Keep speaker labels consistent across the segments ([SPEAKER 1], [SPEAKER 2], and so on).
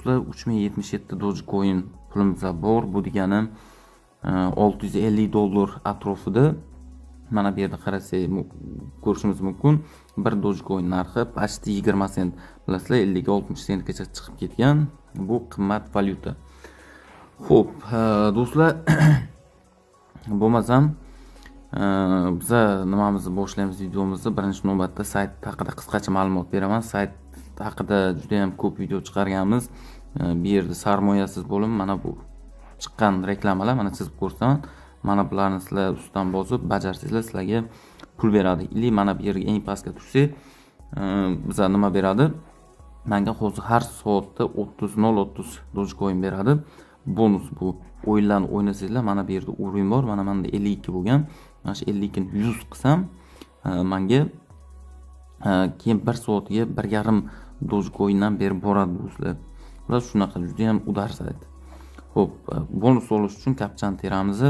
[SPEAKER 1] do'stlar, 3077 Dogecoin pulimizda bor. Bu degani $650 atrofida. Mana bu yerda qarasak ko'rishimiz mumkin. 1 Dogecoin narxi почти 20 sent. Bilasizlar, 50-60 sentgacha chiqib ketgan. Bu qimmat valyuta. Xo'p, do'stlar, bo'lmasam biza nimamizni boshlaymiz videomizni. Birinchi navbatda sayt haqida qisqacha ma'lumot beraman. Sayt haqida juda ham ko'p video chiqarganmiz. Bu yerda sarmoyasiz bo'lim, mana bu chiqqan reklamalar mana chizib ko'rsaman. Mana bularni sizlar ustidan bosib bajarsangizlar sizlarga pul beradi. Ili mana bu yerga eng pastga tushsak, biza nima beradi? Menga hozir har soatda 30.30 Dogecoin beradi. Bonus bu. O'yinlarni o'ynasangizlar, mana bu yerda urin bor. Mana menda 52 bo'lgan. Mana shu 52 ni 100 qilsam, menga keyin 1 soatiga 1.5 Dogecoindan berib boradi do'stlar. Ular shunaqa juda ham udar sayt. Xo'p, bonus olish uchun kapchani teramiz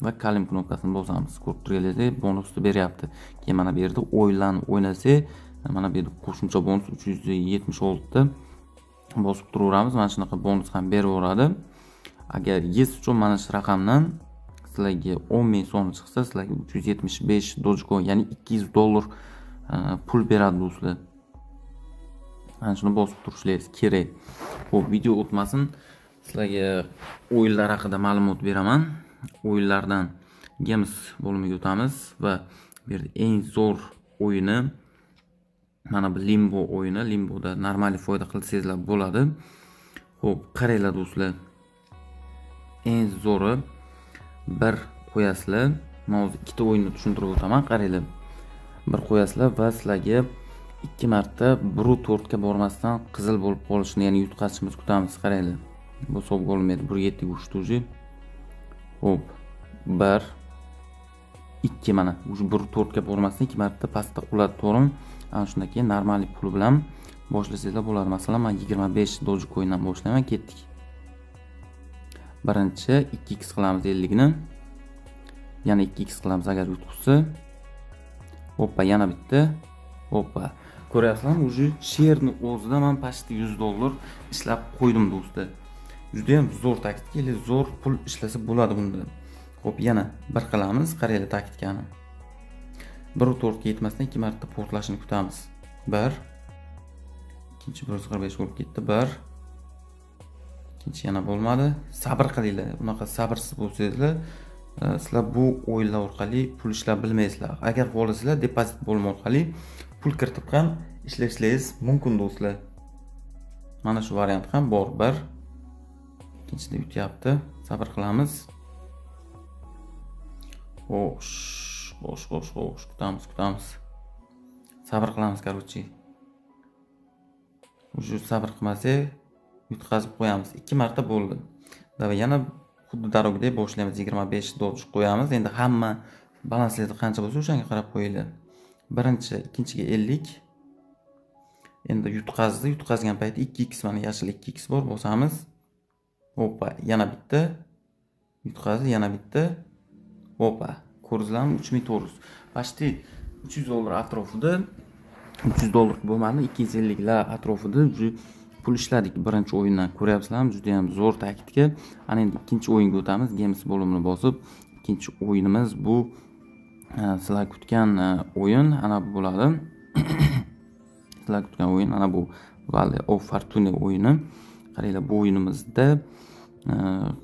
[SPEAKER 1] va kalim knopkasini bosamiz. Ko'rib turganingizdek, bonusni beryapti. Keyin mana bu yerda o'yinlarni o'ynasak, mana bu yerda qo'shimcha bonus 376 ta bosib turaveramiz. Mana shunaqa bonus ham beraveradi. Agar yes uchun mana shu raqamdan sizlarga 10.000 so'm chiqsa, sizlarga 375 Dogecoin, ya'ni $200 pul beradi do'stlar. Mana shuni bosib turishingiz kerak. Xo'p, video o'tmasin, sizlarga o'yinlar haqida ma'lumot beraman. O'yinlardan Games bo'limiga o'tamiz va bu yerda eng zo'r o'yini mana bu Limbo o'yini. Limboda normal foyda qilsangizlar bo'ladi. Xo'p, qaranglar do'stlar. Eng zo'ri bir qo'yasizlar. Men hozir ikkita o'yinni tushuntirib o'taman, qaranglar. Bir qo'yasizlar va sizlarga 2 marta 1-4 ga bormasdan qizil bo'lib qolishini, ya'ni yutqazishimiz kutamiz. Qaranglar. Bu hisobga olinmaydi. 1-7 ushtuji. Hop, 1 2 mana. O'sha 1-4 ga bormasdan 2 marta pastda quladi, to'g'rimi? Ana shundan keyin normal pul bilan boshlasangizlar bo'ladi. Masalan, men 25 Dogecoindan boshlayman, ketdik. Birinchi 2x qilamiz 50 ni. Yana 2x qilamiz agar yutqizsa. Hoppa, yana bitta. Hoppa. Ko'ryapsizlarmi? O'sha sherni o'zida men почти $100 ishlab qo'ydim do'stlar. Juda ham zo'r taktika, zo'r pul ishlasa bo'ladi bunda. Xo'p, yana bir qilamiz, qaranglar taktikani. 1-4 ga yetmasdan 2 marta portlashini kutamiz. 1. Ikkinchi 1.05 bo'lib ketdi. 1. Ikkinchi yana bo'lmadi. Sabr qilinglar. Bunaqa sabrsiz bo'lsangizlar, sizlar bu o'yinlar orqali pul ishlab bilmaysizlar. Agar xohlasanglar, depozit bo'limi orqali pul kiritib ham ishlashingiz mumkin do'stlar. Mana shu variant ham bor. 1. Ikkinchida yutyapti. Sabr qilamiz. Xo'sh, kutamiz. Sabr qilamiz, короче. O'sha sabr qilmasak, yutqazib qo'yamiz. 2 marta bo'ldi. Davay yana xuddi darogdek boshlaymiz. 25 Doge qo'yamiz. Endi hamma balanslarida qancha bo'lsa o'shanga qarab qo'yinglar. Birinchi, ikkinchiga 50. Endi yutqazgan payti 2x, mana yashil 2x bor, bosamiz. Hoppa, yana bitta. Yutqazdi, yana bitta. Hoppa, ko'ringizlarmi? 3400. Почти $300 atrofida. $300 bo'lmadi, 250 lar atrofida pul ishladik birinchi o'yindan. Ko'ryapsizlarmi? Juda ham zo'r taktika. Ana endi ikkinchi o'yinga o'tamiz. Games bo'limini bosib, ikkinchi o'yinimiz bu sizlar kutgan o'yin ana bu bo'ladi. Sizlar kutgan o'yin ana bu Valley of Fortune o'yini. Qaranglar, bu o'yinimizda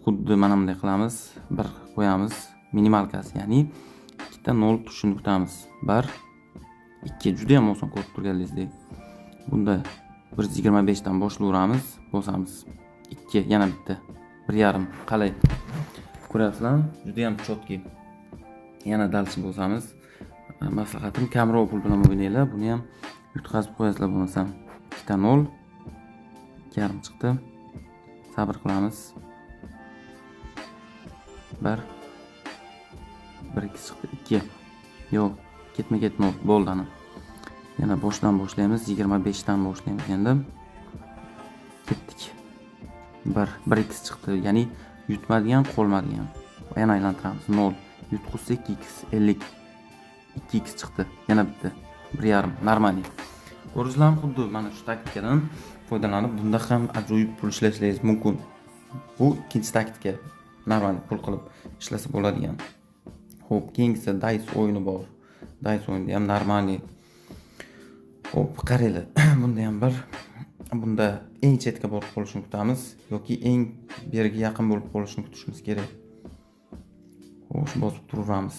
[SPEAKER 1] xuddi mana bunday qilamiz. Bir qo'yamiz minimalkasi, ya'ni 2 ta 0 tushini kutamiz. 1 2 juda ham oson ko'rib turganingizdek. Bunda 125 dan boshlayveramiz, bosamiz. 2 yana bitta. 1.5 qalay. Ko'ryapsizlarmi? Juda ham chotki. Yana dalchi bosamiz. Maslahatim kamroq pul bilan o'ynanglar. Buni ham yutqazib qo'yasizlar bo'lmasam. 2 ta 0. 2.5 chiqdi. Sabr qilamiz. 1 2 chiqdi. 2. Yo'q, ketma 0 bo'ldi ana. Yana boshdan boshlaymiz. 25 dan boshlaymiz endi. Ketdik. 1 2 chiqdi. Ya'ni yutmadigan, qolmadigan. Yana aylantiramiz. 0. Yutqizsa 2x 50. 2x chiqdi. Yana bitta. 1.5 normal. Ko'ringizlar, xuddi mana shu taktikadan foydalanib bunda ham ajoyib pul ishlashingiz mumkin. Bu ikkinchi taktika. Normal pul qilib ishlasa bo'ladigan. Xo'p, keyingisi dice o'yini bor. Dice o'yinida ham normalniy. Xo'p, qaranglar. Bunda eng chetga borib qolishini kutamiz yoki eng beriga yaqin bo'lib qolishini kutishimiz kerak. Xo'sh, bosib turaveramiz.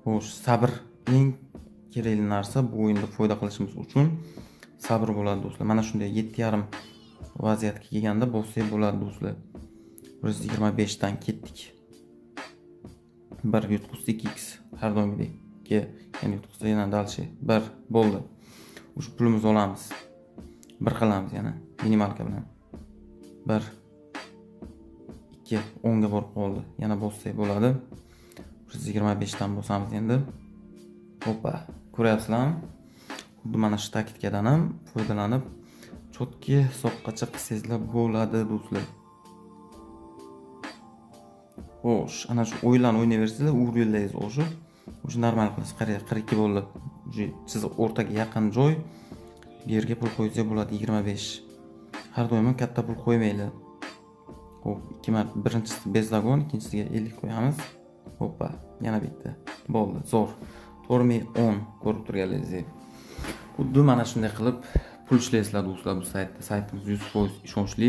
[SPEAKER 1] Xo'sh, sabr eng kerakli narsa bu o'yinda foyda qilishimiz uchun sabr bo'ladi do'stlar. Mana shunday 7,5 vaziyatga kelganda bossak bo'ladi do'stlar. 125 dan ketdik. 1 yutqizsa 2x har doimgidek. Ya'ni yutqizsa yana dalshi 1 bo'ldi. O'sha pulimizni olamiz. 1 qilamiz yana minimalka bilan. 1 2 10 ga borib qoldi. Yana bossak bo'ladi. 125 dan bosamiz endi. Hoppa, ko'ryapsizlarmi? Xuddi mana shu taktikadan ham foydalanib chotki hisobgacha qilsangizlar bo'ladi do'stlar. Xo'sh, ana shu o'yinlarni o'ynayversinglar, urg'inlaringiz oshib, o'sha normal qilasiz. Qarang, 42 bo'ldi. Chiziq o'rtaga yaqin joy. Bu yerga pul qo'ysangiz bo'ladi 25. Har doim katta pul qo'ymaylar. Xo'p, ikki marta birinchisi bezlagon, ikkinchisiga 50 qo'yamiz. Hoppa, yana bitta. Bo'ldi, zo'r. 410 ko'rib turganlaringizdek. Xuddi mana shunday qilib pul ishlaysizlar do'stlar bu saytda. Saytimiz 100% ishonchli.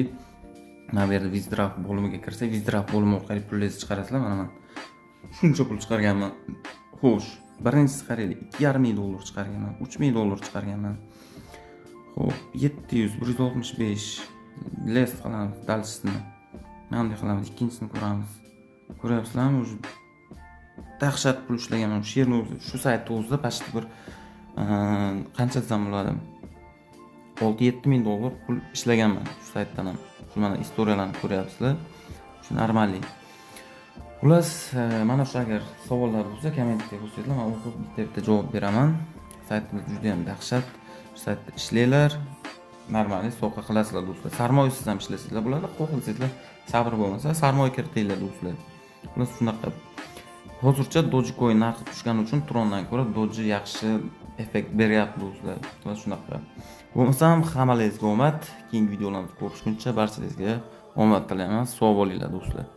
[SPEAKER 1] Mana bu yerda Wizdraft bo'limiga kirsak, Wizdraft bo'limi orqali pullarni chiqarasizlar. Mana shuncha pul chiqarganman. Xo'sh, birinchisi qaranglar, $2,5 chiqarganman, $3,000 chiqarganman. Xo'p, 700, 165 less qilamiz dalshisini. Mana bunday qilamiz, ikkinchisini ko'ramiz. Ko'ryapsizlarmi? O'sha dahshat pul ishlaganman. Shu yerni o'zi, shu saytda o'zida pashti bir qancha desam bo'ladi? $6-7 ming pul ishlaganman shu saytdan ham. Shu mana istoriyalarni ko'ryapsizlar. Shu normalniy. Xullas, mana shu agar savollar bo'lsa, kommentga yozsanglar, men o'qib bitta javob beraman. Saytimiz juda ham dahshat. Shu saytda ishlanglar. Normalniy sovqa qilasizlar do'stlar. Sarmoyasiz ham ishlasanglar bo'ladi. Xohlasanglar, sabr bo'lmasa, sarmoya kiritinglar do'stlar. Xullas, shunaqa. Hozircha Dogecoin narxi tushgani uchun Trondan ko'ra Doge yaxshi effekt beryapti do'stlar. Xullas, shunaqa. Bo'lmasam, hammalaringizga omad. Keyingi videolarni ko'rishguncha barchalaringizga omad tilayman. Sog' bo'linglar do'stlar.